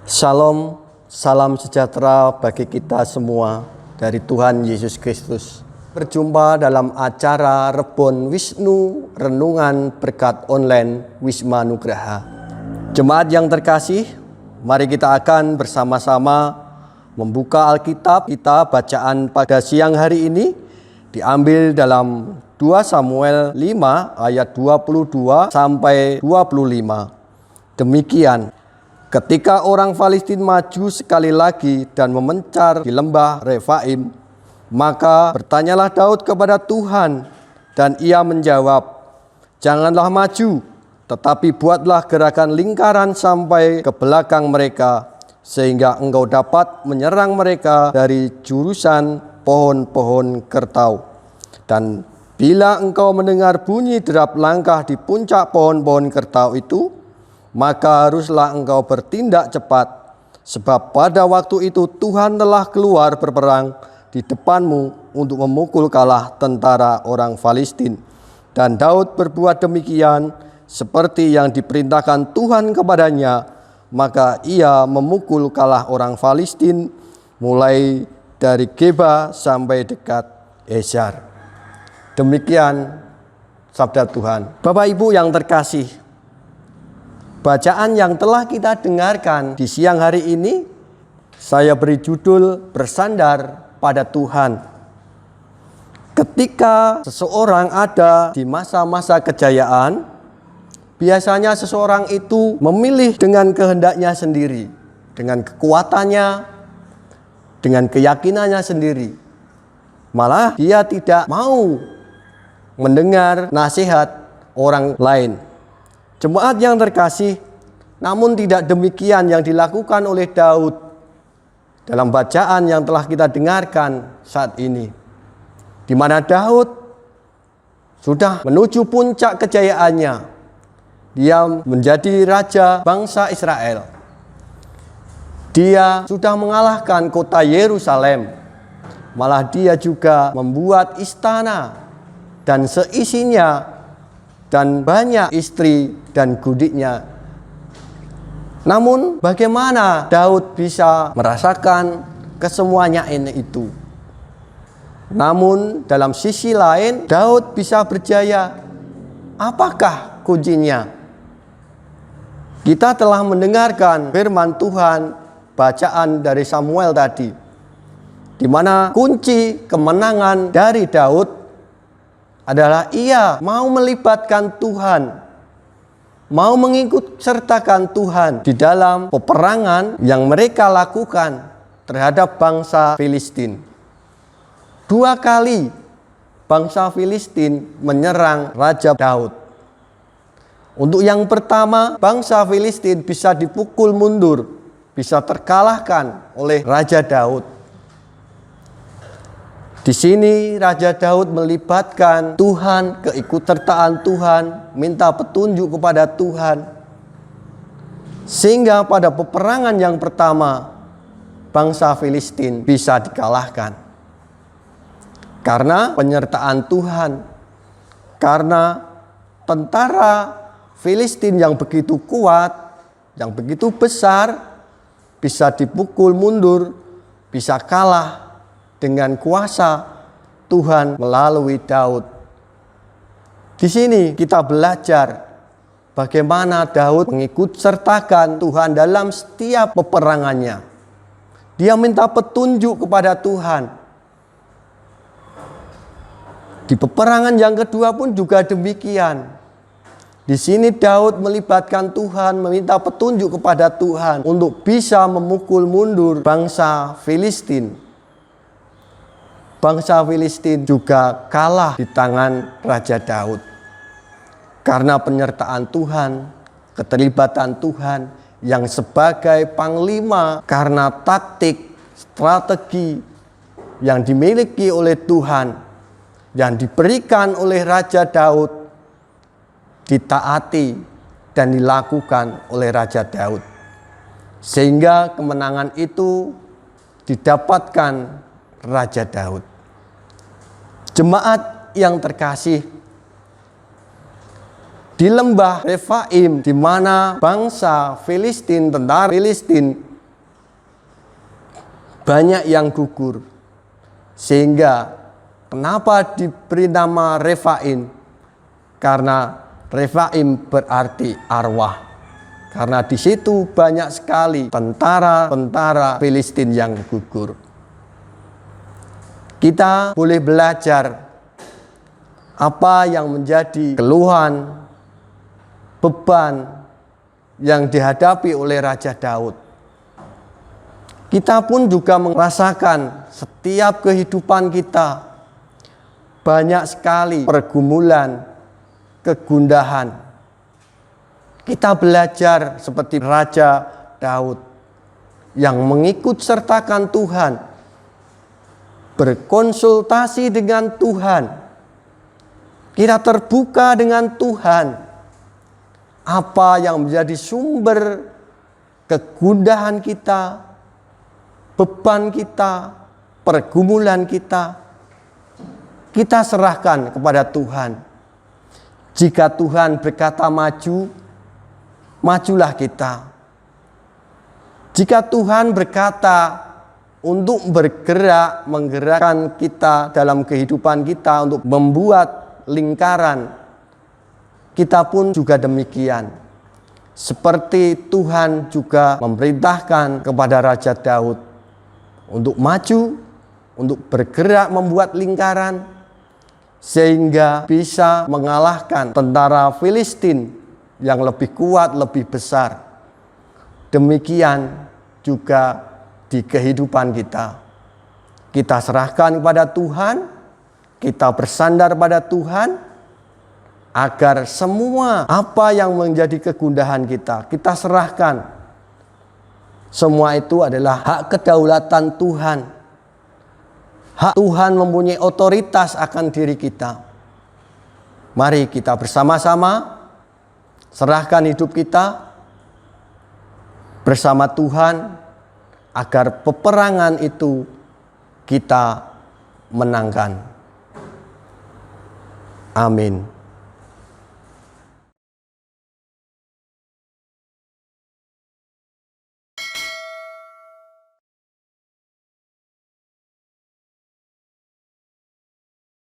Shalom, salam sejahtera bagi kita semua dari Tuhan Yesus Kristus. Berjumpa dalam acara Rebon Wisnu Renungan Berkat Online Wisma Nugraha. Jemaat yang terkasih, mari kita akan bersama-sama membuka Alkitab. Kita bacaan pada siang hari ini diambil dalam 2 Samuel 5 ayat 22 sampai 25. Demikian, ketika orang Filistin maju sekali lagi dan memencar di lembah Refaim, maka bertanyalah Daud kepada Tuhan, dan ia menjawab, "Janganlah maju, tetapi buatlah gerakan lingkaran sampai ke belakang mereka, sehingga engkau dapat menyerang mereka dari jurusan pohon-pohon kertau. Dan bila engkau mendengar bunyi derap langkah di puncak pohon-pohon kertau itu, maka haruslah engkau bertindak cepat, sebab pada waktu itu Tuhan telah keluar berperang di depanmu untuk memukul kalah tentara orang Filistin." Dan Daud berbuat demikian seperti yang diperintahkan Tuhan kepadanya, maka ia memukul kalah orang Filistin mulai dari Geba sampai dekat Ezer. Demikian sabda Tuhan. Bapak Ibu yang terkasih, bacaan yang telah kita dengarkan di siang hari ini, saya beri judul Bersandar pada Tuhan. Ketika seseorang ada di masa-masa kejayaan, biasanya seseorang itu memilih dengan kehendaknya sendiri, dengan kekuatannya, dengan keyakinannya sendiri. Malah dia tidak mau mendengar nasihat orang lain. Jemaat yang terkasih, namun tidak demikian yang dilakukan oleh Daud dalam bacaan yang telah kita dengarkan saat ini, di mana Daud sudah menuju puncak kejayaannya. Dia menjadi raja bangsa Israel. Dia sudah mengalahkan kota Yerusalem. Malah dia juga membuat istana dan seisinya, dan banyak istri dan gudiknya. Namun bagaimana Daud bisa merasakan kesemuanya ini itu? Namun dalam sisi lain Daud bisa berjaya. Apakah kuncinya? Kita telah mendengarkan firman Tuhan, bacaan dari Samuel tadi, di mana kunci kemenangan dari Daud adalah ia mau melibatkan Tuhan, mau mengikut sertakan Tuhan di dalam peperangan yang mereka lakukan terhadap bangsa Filistin. 2 kali bangsa Filistin menyerang Raja Daud. Untuk yang pertama, bangsa Filistin bisa dipukul mundur, bisa terkalahkan oleh Raja Daud. Di sini Raja Daud melibatkan Tuhan, keikutsertaan Tuhan, minta petunjuk kepada Tuhan. Sehingga pada peperangan yang pertama, bangsa Filistin bisa dikalahkan. Karena penyertaan Tuhan, karena tentara Filistin yang begitu kuat, yang begitu besar, bisa dipukul mundur, bisa kalah dengan kuasa Tuhan melalui Daud. Di sini kita belajar bagaimana Daud mengikut sertakan Tuhan dalam setiap peperangannya. Dia minta petunjuk kepada Tuhan. Di peperangan yang kedua pun juga demikian. Di sini Daud melibatkan Tuhan, meminta petunjuk kepada Tuhan untuk bisa memukul mundur bangsa Filistin. Bangsa Filistin juga kalah di tangan Raja Daud. Karena penyertaan Tuhan, keterlibatan Tuhan yang sebagai panglima, karena taktik, strategi yang dimiliki oleh Tuhan, yang diberikan oleh Raja Daud, ditaati dan dilakukan oleh Raja Daud. Sehingga kemenangan itu didapatkan Raja Daud. Jemaat yang terkasih, di lembah Refaim, di mana bangsa Filistin, tentara Filistin banyak yang gugur. Sehingga kenapa diberi nama Refaim? Karena Refaim berarti arwah. Karena di situ banyak sekali tentara-tentara Filistin yang gugur. Kita boleh belajar apa yang menjadi keluhan, beban yang dihadapi oleh Raja Daud. Kita pun juga merasakan setiap kehidupan kita banyak sekali pergumulan, kegundahan. Kita belajar seperti Raja Daud yang mengikut sertakan Tuhan, berkonsultasi dengan Tuhan. Kita terbuka dengan Tuhan. Apa yang menjadi sumber kegundahan kita, beban kita, pergumulan kita, kita serahkan kepada Tuhan. Jika Tuhan berkata maju, majulah kita. Jika Tuhan berkata untuk bergerak, menggerakkan kita dalam kehidupan kita untuk membuat lingkaran, kita pun juga demikian. Seperti Tuhan juga memerintahkan kepada Raja Daud untuk maju, untuk bergerak membuat lingkaran, sehingga bisa mengalahkan tentara Filistin yang lebih kuat, lebih besar. Demikian juga di kehidupan kita. Kita serahkan kepada Tuhan, kita bersandar pada Tuhan, agar semua apa yang menjadi kegundahan kita serahkan. Semua itu adalah hak kedaulatan Tuhan. Hak Tuhan mempunyai otoritas akan diri kita. Mari kita bersama-sama serahkan hidup kita bersama Tuhan, agar peperangan itu kita menangkan. Amin.